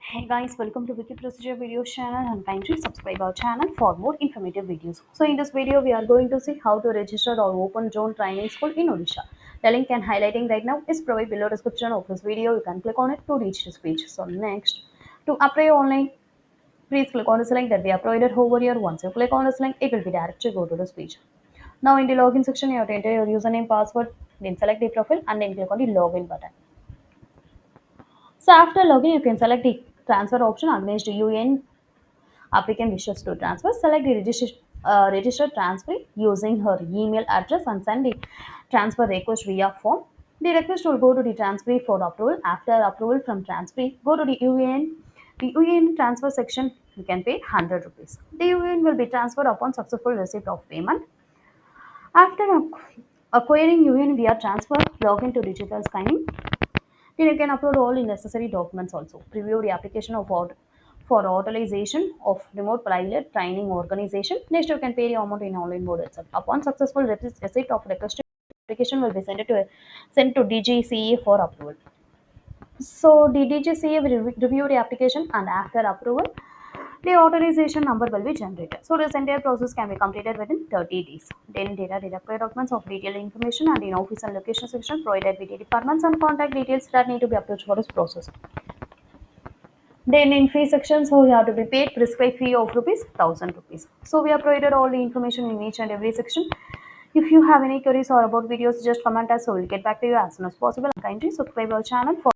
Hey guys, welcome to Wiki Procedure video channel and kindly subscribe our channel for more informative videos. So in this video, we are going to see how to register our open zone training school in Odisha. The link I'm highlighting right now is provided below description of this video. You can click on it to reach this page. So next, to apply online, please click on this link that we have provided over here. Once you click on this link, it will be directed go to this page. Now in the login section, you have to enter your username, password, then select the profile and then click on the login button. So after login, you can select the transfer option against UN applicant wishes to transfer. Select the registered transferee using her email address and send the transfer request via form. The request will go to the transferee for approval. After approval from transferee, go to the UAN. The UAN transfer section, you can pay 100 rupees. The UAN will be transferred upon successful receipt of payment. After acquiring UAN via transfer, log into digital scanning. Then you can upload all the necessary documents also. Preview the application for authorization of remote pilot training organization. Next, you can pay the amount in online mode itself. Upon successful receipt of requested application will be sent to DGCA for approval. So the DGCA will review the application and after approval, the authorization number will be generated. So this entire process can be completed within 30 days. Then there are the required documents of detailed information and in office and location section provided with the departments and contact details that need to be uploaded for this process. Then in fee section, so you have to be paid prescribed fee of rupees 1000 rupees. So we have provided all the information in each and every section. If you have any queries or about videos, just comment us. So we'll get back to you as soon as possible. Kindly subscribe our channel for